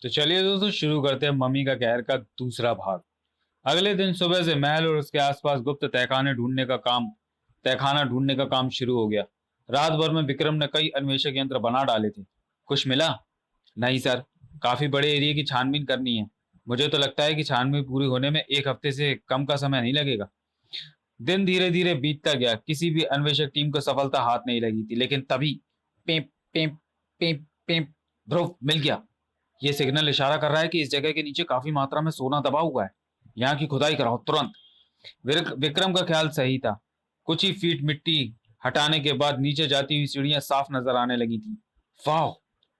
तो चलिए दोस्तों शुरू करते हैं मम्मी का कहर का दूसरा भाग। अगले दिन सुबह से महल और उसके आसपास गुप्त तहखाना ढूंढने का काम शुरू हो गया। रात भर में विक्रम ने कई अन्वेषक यंत्र बना डाले थे। कुछ मिला? नहीं सर, काफी बड़े एरिया की छानबीन करनी है। मुझे तो लगता है कि छानबीन पूरी होने में एक हफ्ते से कम का समय नहीं लगेगा। दिन धीरे धीरे बीतता गया, किसी भी अन्वेषक टीम को सफलता हाथ नहीं लगी थी, लेकिन तभी पेप पेप पेप पेप, ध्रुव मिल गया। ये सिग्नल इशारा कर रहा है कि इस जगह के नीचे काफी मात्रा में सोना दबा हुआ है। यहाँ की खुदाई कराओ तुरंत। विक्रम का ख्याल सही था। कुछ ही फीट मिट्टी हटाने के बाद नीचे जाती हुई सीढ़ियां साफ नजर आने लगी थी। वाह,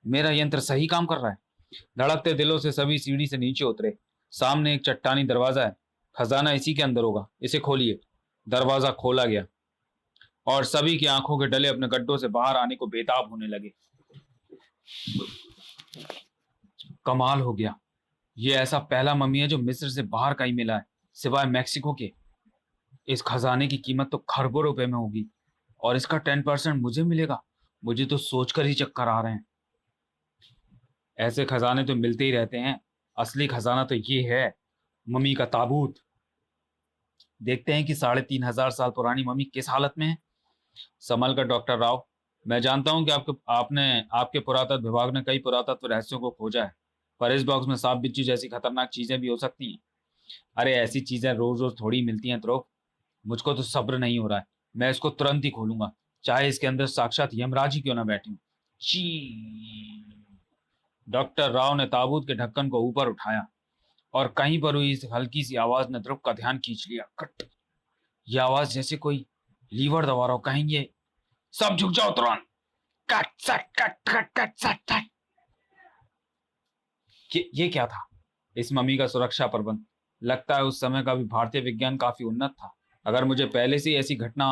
मेरा यंत्र सही काम कर रहा है। धड़कते दिलों से सभी सीढ़ी से नीचे उतरे। सामने एक चट्टानी दरवाजा है। खजाना इसी के अंदर होगा, इसे खोलिए। दरवाजा खोला गया और सभी की आंखों के डले अपने गड्ढों से बाहर आने को बेताब होने लगे। कमाल हो गया। ये ऐसा पहला मम्मी है जो मिस्र से बाहर कहीं मिला है, सिवाय मैक्सिको के। इस खजाने की कीमत तो खरबों रुपए में होगी और इसका 10% मुझे मिलेगा। मुझे तो सोचकर ही चक्कर आ रहे हैं। ऐसे खजाने तो मिलते ही रहते हैं। असली खजाना तो ये है, मम्मी का ताबूत। देखते हैं कि 3,500 साल पुरानी मम्मी किस हालत में है। संभल कर डॉक्टर राव। मैं जानता हूं कि आपके पुरातत्व विभाग ने कई पुरातत्व रहस्यों को खोजा है, पर इस बॉक्स में सांप बिच्छू जैसी खतरनाक चीजें भी हो सकती हैं। अरे ऐसी चीजें रोज रोज थोड़ी मिलती हैं ध्रुव। मुझको तो सब्र नहीं हो रहा है। मैं इसको तुरंत ही खोलूंगा, चाहे इसके अंदर साक्षात यमराज ही क्यों ना बैठे हों। ची। डॉक्टर राव ने ताबूत के ढक्कन को ऊपर उठाया और कहीं पर हुई इस हल्की सी आवाज ने ध्रुव का ध्यान खींच लिया। कट। ये आवाज जैसे कोई लीवर दबा रहा हो। कहेंगे सब झुक जाओ तुरंत। कट सट कट कट कट सट सट। ये क्या था? इस मम्मी का सुरक्षा प्रबंध। लगता है उस समय का भी भारतीय विज्ञान काफी उन्नत था। अगर मुझे पहले से ही ऐसी घटना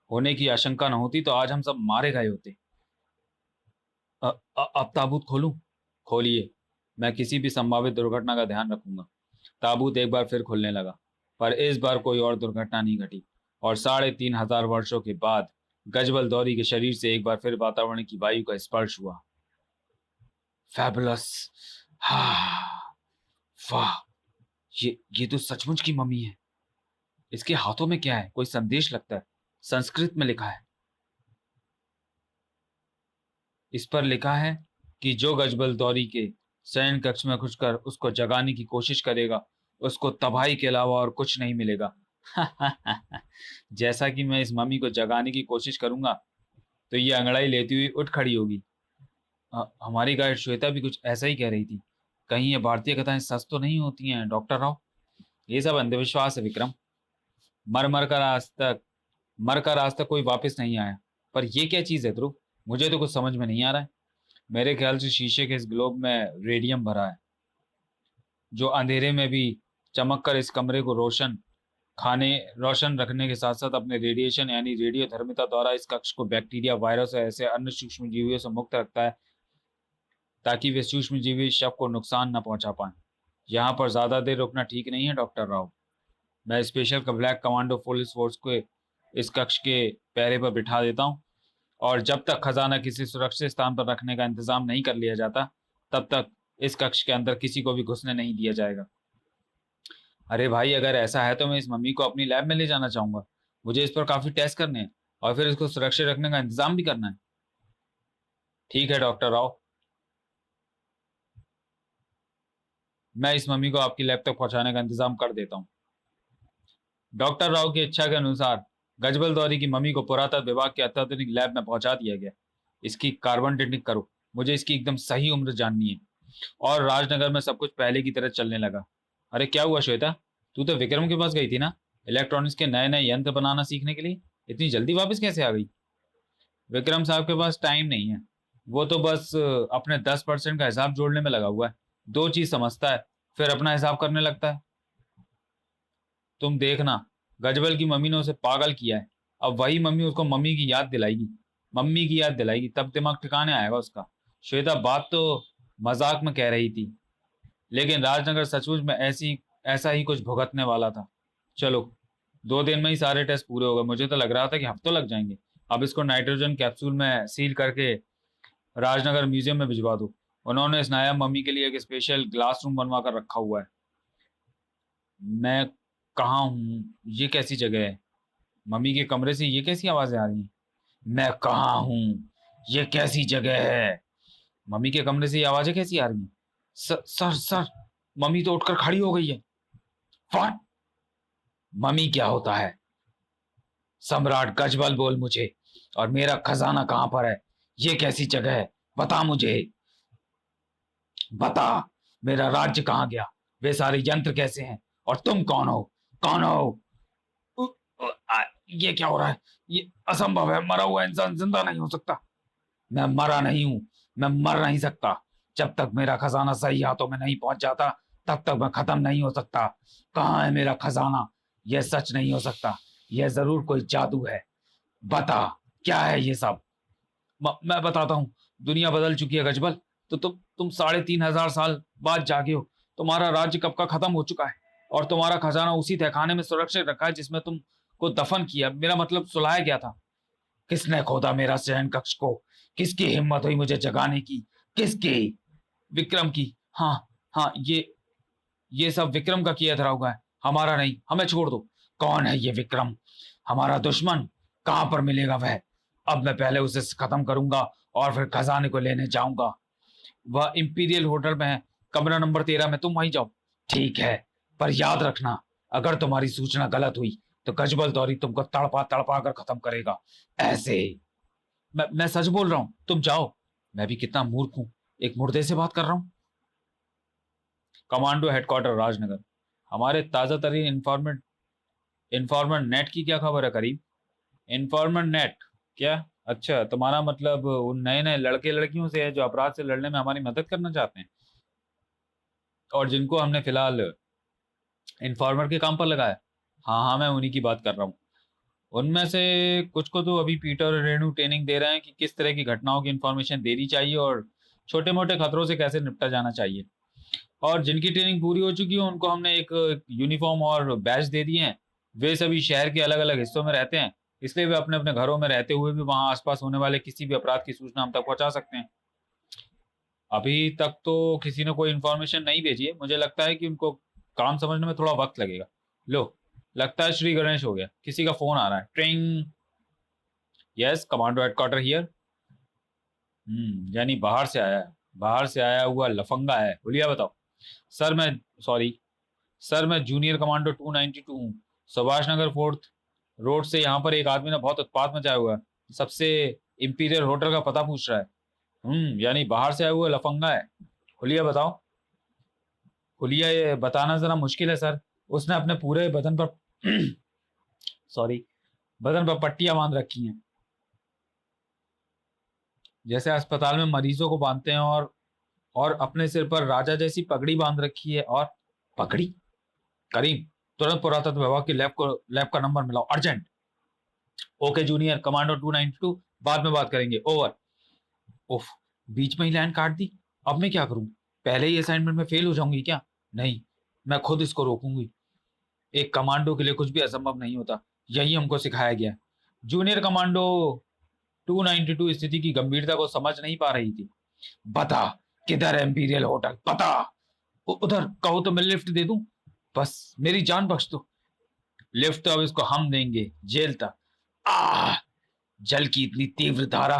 होने की आशंका न होती तो आज हम सब मारे गए होते। अब ताबूत खोलूं? खोलिए। मैं किसी भी संभावित दुर्घटना का ध्यान रखूंगा। ताबूत एक बार फिर खुलने लगा, पर इस बार कोई और दुर्घटना नहीं घटी और 3,500 वर्षों के बाद गजबल दौरी के शरीर से एक बार फिर वातावरण की वायु का स्पर्श हुआ। फैबुलस। हाँ। वाह, ये तो सचमुच की मम्मी है। इसके हाथों में क्या है? कोई संदेश लगता है। संस्कृत में लिखा है। इस पर लिखा है कि जो गजबल दौरी के शयन कक्ष में घुसकर उसको जगाने की कोशिश करेगा, उसको तबाही के अलावा और कुछ नहीं मिलेगा। जैसा कि मैं इस मम्मी को जगाने की कोशिश करूंगा तो ये अंगड़ाई लेती हुई उठ खड़ी होगी। हमारी गाइड श्वेता भी कुछ ऐसा ही कह रही थी। कहीं ये भारतीय कथाएं सच तो नहीं होती हैं डॉक्टर राव? ये सब अंधविश्वास है विक्रम। मर मर कर आज तक मर कर आज तक कोई वापस नहीं आया। पर ये क्या चीज है ध्रुव? मुझे तो कुछ समझ में नहीं आ रहा है। मेरे ख्याल से शीशे के इस ग्लोब में रेडियम भरा है, जो अंधेरे में भी चमक कर इस कमरे को रोशन रखने के साथ साथ अपने रेडिएशन यानी रेडियोधर्मिता द्वारा इस कक्ष को बैक्टीरिया, वायरस और ऐसे अन्य सूक्ष्म जीवियों से मुक्त रखता है, ताकि वे सूक्ष्म जीवी शव को नुकसान न पहुंचा पाए। यहाँ पर ज्यादा देर रुकना ठीक नहीं है डॉक्टर राव। मैं स्पेशल का ब्लैक कमांडो पुलिस फोर्स को इस कक्ष के पहरे पर बिठा देता हूँ और जब तक खजाना किसी सुरक्षित स्थान पर रखने का इंतजाम नहीं कर लिया जाता, तब तक इस कक्ष के अंदर किसी को भी घुसने नहीं दिया जाएगा। अरे भाई, अगर ऐसा है तो मैं इस मम्मी को अपनी लैब में ले जाना चाहूंगा। मुझे इस पर काफी टेस्ट करने हैं और फिर इसको सुरक्षित रखने का इंतजाम भी करना है। ठीक है डॉक्टर राव, मैं इस मम्मी को आपकी लैब तक पहुंचाने का इंतजाम कर देता हूँ। डॉक्टर राव की इच्छा के अनुसार गजबल दौरी की मम्मी को पुरातत्व विभाग के अत्याधुनिक लैब में पहुंचा दिया गया। इसकी कार्बन डेटिंग करो, मुझे इसकी एकदम सही उम्र जाननी है। और राजनगर में सब कुछ पहले की तरह चलने लगा। अरे क्या हुआ श्वेता? तू तो विक्रम के पास गई थी ना, इलेक्ट्रॉनिक्स के नए नए यंत्र बनाना सीखने के लिए। इतनी जल्दी वापस कैसे आ गई? विक्रम साहब के पास टाइम नहीं है। वो तो बस अपने 10% का हिसाब जोड़ने में लगा हुआ है। दो चीज समझता है, फिर अपना हिसाब करने लगता है। तुम देखना, गजबल की मम्मी ने उसे पागल किया है। अब वही मम्मी उसको मम्मी की याद दिलाएगी, तब दिमाग ठिकाने आएगा उसका। श्वेता बात तो मजाक में कह रही थी, लेकिन राजनगर सचमुच में ऐसा ही कुछ भुगतने वाला था। चलो, 2 दिन में ही सारे टेस्ट पूरे हो गए। मुझे तो लग रहा था कि हफ्तों लग जाएंगे। अब इसको नाइट्रोजन कैप्सूल में सील करके राजनगर म्यूजियम में भिजवा दो। उन्होंने इस नायाब मम्मी के लिए एक स्पेशल क्लास रूम बनवा कर रखा हुआ है। मैं कहाँ हूँ? ये कैसी जगह है? मम्मी के कमरे से ये कैसी आवाजें आ रही हैं? मैं कहाँ हूँ? ये कैसी जगह है? मम्मी के कमरे से ये आवाजें कैसी आ रही हैं? सर, मम्मी तो उठकर खड़ी हो गई है। व्हाट? मम्मी क्या होता है? सम्राट गजबल बोल मुझे, और मेरा खजाना कहाँ पर है? ये कैसी जगह है? बता मुझे, बता। मेरा राज्य कहाँ गया? वे सारे यंत्र कैसे हैं? और तुम कौन हो? कौन हो? उ, ये क्या हो रहा है? ये असंभव है, मरा हुआ इंसान जिंदा नहीं हो सकता। मैं मरा नहीं हूं, मैं मर नहीं सकता। जब तक मेरा खजाना सही हाथों में नहीं पहुंच जाता, तब तक मैं खत्म नहीं हो सकता। कहाँ है मेरा खजाना? यह सच नहीं हो सकता, यह जरूर कोई जादू है। बता, क्या है ये सब? मैं बताता हूँ। दुनिया बदल चुकी है गजबल। तो तुम 3,500 साल बाद जागे हो। तुम्हारा राज्य कब का खत्म हो चुका है, और तुम्हारा खजाना उसी तहखाने में सुरक्षित रखा है जिसमें तुम को दफन किया, मेरा मतलब सुलाया गया था। किसने खोदा मेरा शयन कक्ष को? किसकी हिम्मत हुई मुझे जगाने की? किसकी? विक्रम की। हाँ, हाँ, ये सब विक्रम का किया धरा हुआ है, हमारा नहीं। हमें छोड़ दो। कौन है ये विक्रम? हमारा दुश्मन। कहां पर मिलेगा वह? अब मैं पहले उसे खत्म करूंगा, और फिर खजाने को लेने जाऊंगा। वह इंपीरियल होटल में है, कमरा नंबर 13 में। तुम वहीं जाओ। ठीक है, पर याद रखना, अगर तुम्हारी सूचना गलत हुई तो गजबल दौरी तुमको तड़पा तड़पा कर खत्म करेगा। ऐसे। मैं सच बोल रहा हूं, तुम जाओ। मैं भी कितना मूर्ख हूं, एक मुर्दे से बात कर रहा हूं। Commando headquarter Rajnagar. हमारे ताजा तरीन इन्फॉर्मेंट नेट की क्या खबर है करीब? Informant net? क्या? अच्छा, तुम्हारा मतलब उन नए नए लड़के लड़कियों से है जो अपराध से लड़ने में हमारी मदद करना चाहते हैं, और जिनको हमने फिलहाल इन्फॉर्मर के काम पर लगाया। हाँ, हाँ, मैं उन्हीं की बात कर रहा हूँ। उनमें से कुछ को तो अभी पीटर और रेणु ट्रेनिंग दे रहे हैं कि किस तरह की घटनाओं की इन्फॉर्मेशन देनी चाहिए, और छोटे मोटे खतरों से कैसे निपटा जाना चाहिए। और जिनकी ट्रेनिंग पूरी हो चुकी है उनको हमने एक यूनिफॉर्म और बैच दे दिए हैं। वे सभी शहर के अलग अलग हिस्सों में रहते हैं, इसलिए वे अपने अपने घरों में रहते हुए भी वहां आसपास होने वाले किसी भी अपराध की सूचना हम तक पहुंचा सकते हैं। अभी तक तो किसी ने कोई इन्फॉर्मेशन नहीं भेजी है। मुझे लगता है कि उनको काम समझने में थोड़ा वक्त लगेगा। लो, लगता है श्री गणेश हो गया, किसी का फोन आ रहा है। ट्रिंग। Yes, commando headquarter here. यानी बाहर से आया है। बाहर से आया हुआ लफंगा है। हुलिया बताओ। सर मैं सॉरी सर, मैं जूनियर कमांडो 292 हूँ। सुभाष नगर 4th रोड से। यहाँ पर एक आदमी ने बहुत उत्पात मचाया हुआ है, सबसे इंपीरियल होटल का पता पूछ रहा है। यानी बाहर से आया हुआ लफंगा है। हुलिया बताओ। हुलिया ये बताना जरा मुश्किल है सर। उसने अपने पूरे बदन पर सॉरी, बदन पर पट्टियां बांध रखी हैं, जैसे अस्पताल में मरीजों को बांधते हैं, और अपने सिर पर राजा जैसी पगड़ी बांध रखी है। और पगड़ी? करीम, तुरंत पुरातत्व विभाग की लैब का नंबर मिलाओ, अर्जेंट। ओके जूनियर कमांडो 292, बाद में बात करेंगे, ओवर। उफ, बीच में ही लाइन काट दी। अब मैं क्या करूं? पहले ही असाइनमेंट में फेल हो जाऊंगी क्या? नहीं, मैं खुद इसको रोकूंगी। एक कमांडो के लिए कुछ भी असंभव नहीं होता, यही हमको सिखाया गया है। जूनियर कमांडो 292 स्थिति की गंभीरता को समझ नहीं पा रही थी। बता, किधर है इंपीरियल होटल? बता। उधर। कहो तो मैं लिफ्ट दे दूं, बस मेरी जान बख्श दो। लिफ्ट तो अब इसको हम देंगे, जेल तक। आह, जल की इतनी तीव्र धारा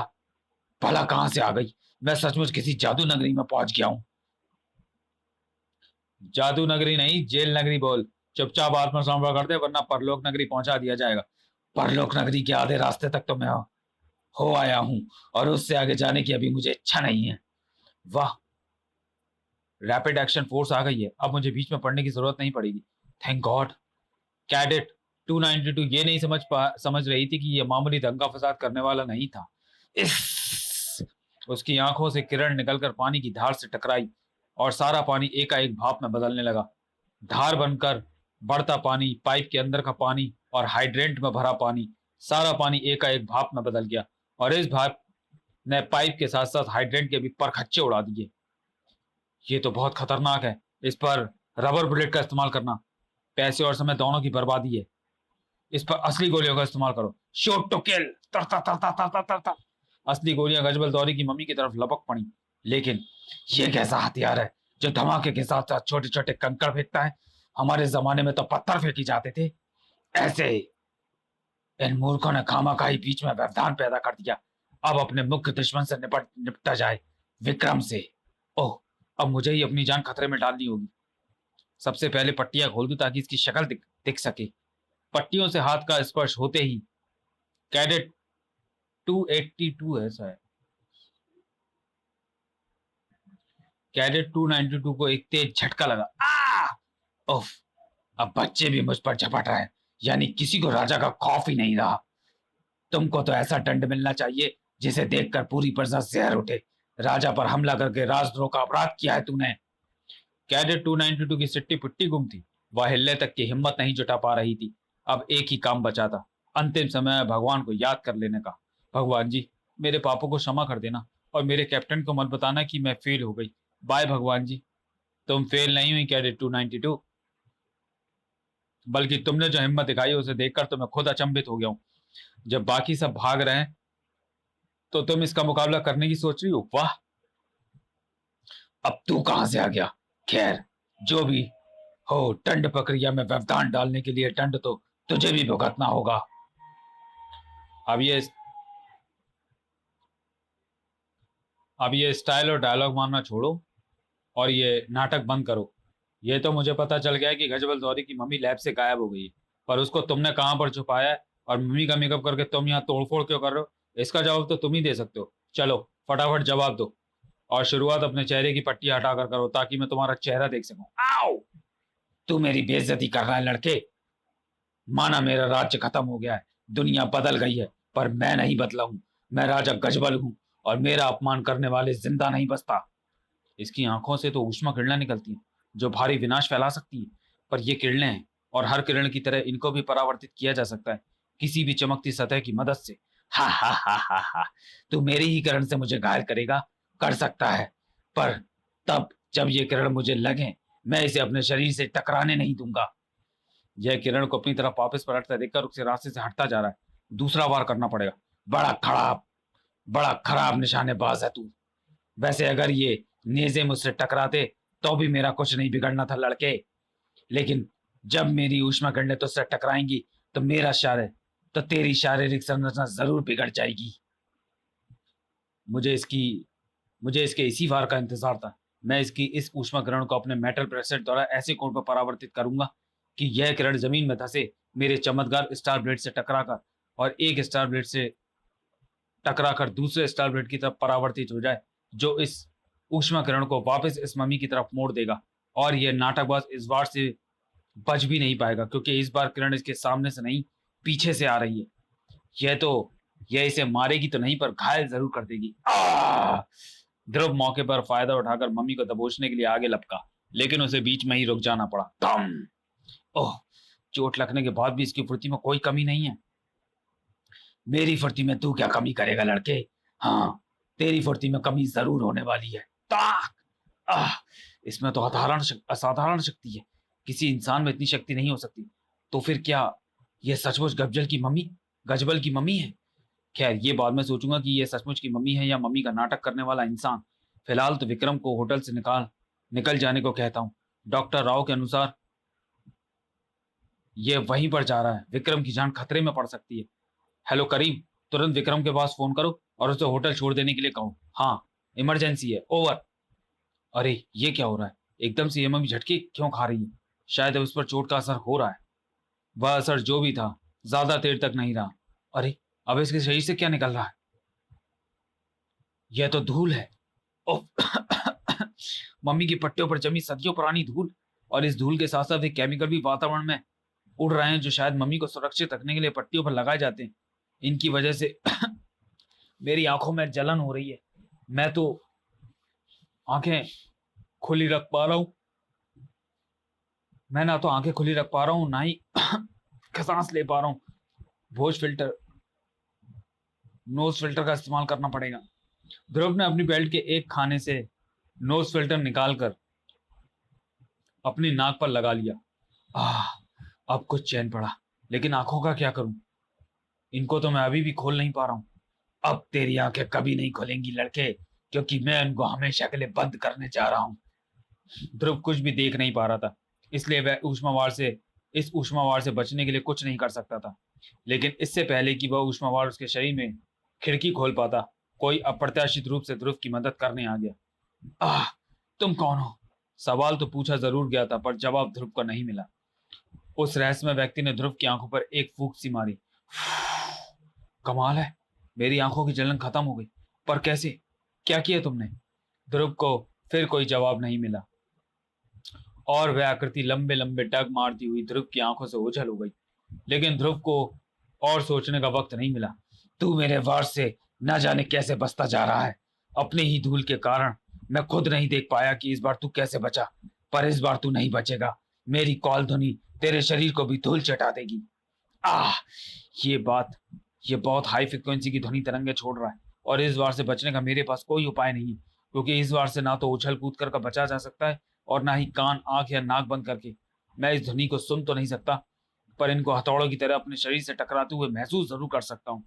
भला कहां से आ गई? मैं सचमुच किसी जादू नगरी में पहुंच गया हूं। जादू नगरी नहीं, जेल नगरी बोल। चुपचाप आत्मसमर्पण कर दे, वरना परलोक नगरी पहुंचा दिया जाएगा। परलोक नगरी के आधे रास्ते तक तो मैं हो आया हूं, और उससे आगे जाने की अभी मुझे इच्छा नहीं है। वाह, रैपिड एक्शन फोर्स आ गई है, अब मुझे बीच में पढ़ने की जरूरत नहीं पड़ेगी। Thank God. कैडेट 292 ये नहीं समझ रही थी कि ये मामूली दंगा फसाद करने वाला नहीं था। इस उसकी आंखों से किरण निकलकर पानी की धार से टकराई, और सारा पानी एकाएक भाप में बदलने लगा। धार बनकर बढ़ता पानी, पाइप के अंदर का पानी, और हाइड्रेंट में भरा पानी, सारा पानी एकाएक भाप में बदल गया। और इस भाप ने पाइप के साथ साथ हाइड्रेंट के भी परखच्चे उड़ा दिए। ये तो बहुत खतरनाक है। इस पर रबर बुलेट का इस्तेमाल करना पैसे और समय दोनों की बर्बादी है। इस पर असली गोलियों का इस्तेमाल करो। Shoot to kill. तर तर तर तर तर तर तर तर। असली गोलियां गजबल दौरी की मम्मी की तरफ लपक पड़ी। लेकिन ये कैसा हथियार है जो धमाके के साथ साथ छोटे छोटे कंकड़ फेंकता है? हमारे जमाने में तो पत्थर फेंकी जाते थे। ऐसे इन मूर्खों ने खामाखाई बीच में व्यवधान पैदा कर दिया। अब अपने मुख्य दुश्मन से निपटा जाए, विक्रम से। ओह, अब मुझे ही अपनी जान खतरे में डालनी होगी। सबसे पहले पट्टियां खोल दूं ताकि इसकी शक्ल दिख सके। पट्टियों से हाथ का स्पर्श होते ही कैडेट 282 है शायद, कैडेट 292 को एक तेज झटका लगा। उफ, अब बच्चे भी मुझ पर झपट रहे हैं, यानी किसी को राजा का खौफ ही नहीं रहा। तुमको तो ऐसा दंड मिलना चाहिए जिसे देखकर पूरी प्रजा सिहर उठे। राजा पर हमला करके राजद्रोह का अपराध किया है तूने। कैडेट 292 की सिट्टी पुट्टी गुम थी। वह हिलने तक की हिम्मत नहीं जुटा पा रही थी। अब एक ही काम बचा था, अंतिम समय में भगवान को याद कर लेने का। भगवान जी, मेरे पापों को क्षमा कर देना और मेरे कैप्टन को मत बताना कि मैं फेल हो गई। बाय भगवान जी। तुम फेल नहीं हुई कैडेट 292, बल्कि तुमने जो हिम्मत दिखाई उसे देखकर तो मैं खुद अचंभित हो गया हूं। जब बाकी सब भाग रहे हैं तो तुम इसका मुकाबला करने की सोच रही हो? वाह, अब तू कहां से आ गया? खैर, जो भी हो, दंड प्रक्रिया में व्यवधान डालने के लिए दंड तो तुझे भी भुगतना होगा। अब ये अब ये स्टाइल और डायलॉग मारना छोड़ो और ये नाटक बंद करो। ये तो मुझे पता चल गया है कि गजबल दौरी की मम्मी लैब से गायब हो गई है, पर उसको तुमने कहां पर छुपाया है और मम्मी का मेकअप करके तुम यहाँ तोड़फोड़ क्यों कर रहे हो? इसका जवाब तो तुम ही दे सकते हो। चलो फटाफट जवाब दो और शुरुआत अपने चेहरे की पट्टी हटाकर करो ताकि मैं तुम्हारा चेहरा देख सकूं। आओ, तू मेरी बेइज्जती कर रहा है लड़के। माना मेरा राज्य खत्म हो गया है, दुनिया बदल गई है, पर मैं नहीं बदला हूं। मैं राजा गजबल हूं और मेरा अपमान करने वाले जिंदा नहीं बचता। इसकी आंखों से तो ऊष्मा किरणें निकलती हैं जो भारी विनाश फैला सकती है, पर ये किरणें हैं और हर किरण की तरह इनको भी परावर्तित किया जा सकता है किसी भी चमकती सतह की मदद से। हा हा हा हा हा, तू मेरी ही किरण से मुझे घायल करेगा? कर सकता है, पर तब जब ये किरण मुझे लगे। मैं इसे अपने शरीर से टकराने नहीं दूंगा। यह किरण को अपनी तरफ वापस पलटता देखकर उसके रास्ते से हटता जा रहा है। दूसरा वार करना पड़ेगा। बड़ा खराब बड़ा खराब निशानेबाज है तू। वैसे अगर ये नेज़े मुझसे टकराते तो भी मेरा कुछ नहीं बिगड़ना था लड़के, लेकिन जब मेरी ऊष्मा किरणें तुझसे टकराएंगी तो तेरी शारीरिक संरचना जरूर बिगड़ जाएगी। मुझे इसकी मुझे इसके इसी वार का इंतजार था। मैं इसकी इस ऊष्मा किरण को अपने मेटल ब्रेसलेट द्वारा ऐसे कोण पर परावर्तित करूंगा कि यह किरण जमीन में धंसे मेरे चमत्कार स्टार ब्लेड से टकराकर और एक स्टार ब्लेड से टकराकर दूसरे स्टार ब्लेड की तरफ परावर्तित हो जाए, जो इस ऊष्मा किरण को वापस इस मम्मी की तरफ मोड़ देगा। और यह नाटकबाज इस बार से बच भी नहीं पाएगा क्योंकि इस बार किरण इसके सामने से नहीं, पीछे से आ रही है। यह तो यह इसे मारेगी तो नहीं, पर घायल जरूर कर देगी। ध्रुव मौके पर फायदा उठाकर मम्मी को दबोचने के लिए आगे लपका, लेकिन उसे बीच में ही रुक जाना पड़ा। दम! ओह, चोट लगने के बाद भी इसकी फुर्ती में कोई कमी नहीं है। मेरी फुर्ती में तू क्या कमी करेगा लड़के? हाँ, तेरी फुर्ती में कमी जरूर होने वाली है। ताक! आह! इसमें तो असाधारण शक्ति है। किसी इंसान में इतनी शक्ति नहीं हो सकती। तो फिर क्या यह सचमुच गजबल की मम्मी है? खैर, ये बाद में सोचूंगा कि यह सचमुच की मम्मी है या मम्मी का नाटक करने वाला इंसान। फिलहाल तो विक्रम को होटल से निकल जाने को कहता हूँ। डॉक्टर राव के अनुसार यह वहीं पर जा रहा है। विक्रम की जान खतरे में पड़ सकती है। हेलो करीम, तुरंत विक्रम के पास फोन करो और उसे होटल छोड़ देने के लिए कहो। हाँ, इमरजेंसी है, ओवर। अरे, ये क्या हो रहा है? एकदम से ये मम्मी झटके क्यों खा रही है? शायद अब उस पर चोट का असर हो रहा है। वह असर जो भी था, ज्यादा देर तक नहीं रहा। अरे, अब इसके शरीर से क्या निकल रहा है? यह तो धूल है। ओह! मम्मी की पट्टियों पर जमी सदियों पुरानी धूल, और इस धूल के साथ साथ एक केमिकल भी वातावरण में उड़ रहे हैं जो शायद मम्मी को सुरक्षित रखने के लिए पट्टियों पर लगाए जाते हैं। इनकी वजह से मेरी आंखों में जलन हो रही है। मैं तो आंखें खुली रख पा रहा हूं मैं ना तो आंखें खुली रख पा रहा हूँ, ना ही सांस ले पा रहा हूँ। भोज फिल्टर नोज फिल्टर का इस्तेमाल करना पड़ेगा। ध्रुव ने अपनी बेल्ट के एक खाने से नोज फिल्टर निकालकर अपनी नाक पर लगा लिया। आह, अब कुछ चैन पड़ा, लेकिन आंखों का क्या करूं? इनको तो मैं अभी भी खोल नहीं पा रहा हूं। अब तेरी आंखें कभी नहीं खुलेंगी लड़के। क्योंकि मैं उनको हमेशा के लिए बंद करने जा रहा हूँ। ध्रुव कुछ भी देख नहीं पा रहा था, इसलिए वह इस ऊष्मावार से बचने के लिए कुछ नहीं कर सकता था। लेकिन इससे पहले कि वह ऊष्मावार उसके शरीर में खिड़की खोल पाता, कोई अप्रत्याशित रूप से ध्रुव की मदद करने आ गया। आह, तुम कौन हो? सवाल तो पूछा जरूर गया था, पर जवाब ध्रुव को नहीं मिला। उस रहस्यमय व्यक्ति ने ध्रुव की आंखों पर एक फूंक सी मारी। कमाल है, मेरी आंखों की जलन खत्म हो गई। पर कैसे? क्या किया तुमने? ध्रुव को फिर कोई जवाब नहीं मिला और वह आकृति लंबे लंबे डग मारती हुई ध्रुव की आंखों से ओझल हो गई। लेकिन ध्रुव को और सोचने का वक्त नहीं मिला। तू मेरे वार से न जाने कैसे बचता जा रहा है। अपने ही धूल के कारण मैं खुद नहीं देख पाया कि इस बार तू कैसे बचा, पर इस बार तू नहीं बचेगा। मेरी कौल ध्वनि तेरे शरीर को भी धूल चटा देगी। आह, ये बात ये बहुत हाई फ्रिक्वेंसी की ध्वनि तरंगे छोड़ रहा है, और इस बार से बचने का मेरे पास कोई उपाय नहीं है, क्योंकि इस बार से ना तो उछल कूद कर का बचा जा सकता है, और ना ही कान, आंख या नाक बंद करके। मैं इस ध्वनि को सुन तो नहीं सकता, पर इनको हथौड़ों की तरह अपने शरीर से टकराते हुए महसूस जरूर कर सकता हूँ।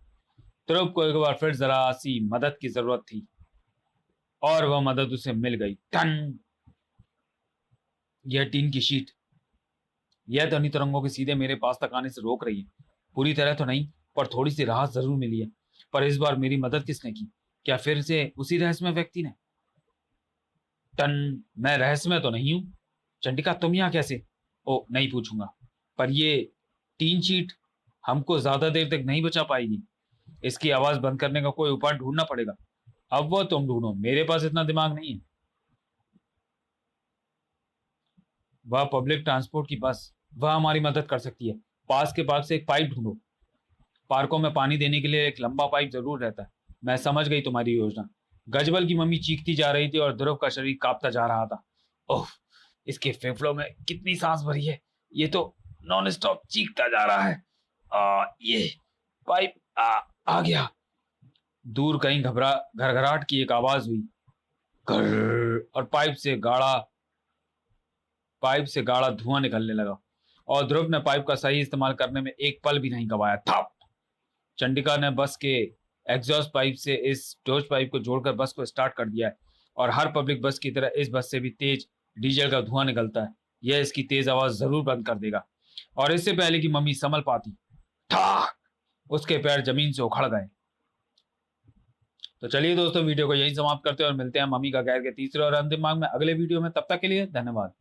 ध्रुव को एक बार फिर जरा सी मदद की जरूरत थी, और वह मदद उसे मिल गई। टन! यह टीन की शीट, यह ध्वनि तरंगों के सीधे मेरे पास तक आने से रोक रही है। पूरी तरह तो नहीं, पर थोड़ी सी राहत जरूर मिली है। पर इस बार मेरी मदद किसने की? क्या फिर से उसी रहस्यमय व्यक्ति ने? टन! मैं रहस्यमय तो नहीं हूं। चंडिका, तुम यहाँ कैसे? ओ, नहीं पूछूंगा। पर ये टीन शीट हमको ज्यादा देर तक नहीं बचा पाएगी। इसकी आवाज बंद करने का कोई उपाय ढूंढना पड़ेगा। अब वो तुम ढूंढो, मेरे पास इतना दिमाग नहीं है। वह पब्लिक ट्रांसपोर्ट की बस, वह हमारी मदद कर सकती है। पास के पार्क से एक पाइप ढूंढो। पार्कों में पानी देने के लिए एक लंबा पाइप जरूर रहता है। मैं समझ गई तुम्हारी योजना। गजबल की मम्मी चीखती जा रही थी और ध्रुव का शरीर कांपता जा रहा था। ओह, इसके फेफड़ों में कितनी सांस भरी है। ये तो नॉन स्टॉप चीखता जा रहा है। ये पाइप आ गया। दूर कहीं घबरा घरघराहट की एक आवाज हुई। घर, और पाइप से गाढ़ा धुआं निकलने लगा, और ध्रुव ने पाइप का सही इस्तेमाल करने में एक पल भी नहीं गवाया था। चंडिका ने बस के एग्जॉस्ट पाइप से इस डोज पाइप को जोड़कर बस को स्टार्ट कर दिया है, और हर पब्लिक बस की तरह इस बस से भी तेज डीजल का धुआं निकलता है। यह इसकी तेज आवाज जरूर बंद कर देगा। और इससे पहले कि मम्मी संभल पाती, ठाक, उसके पैर जमीन से उखड़ गए। तो चलिए दोस्तों, वीडियो को यही समाप्त करते हैं और मिलते हैं मम्मी का गैर के तीसरे और अंतिम भाग में अगले वीडियो में। तब तक के लिए धन्यवाद।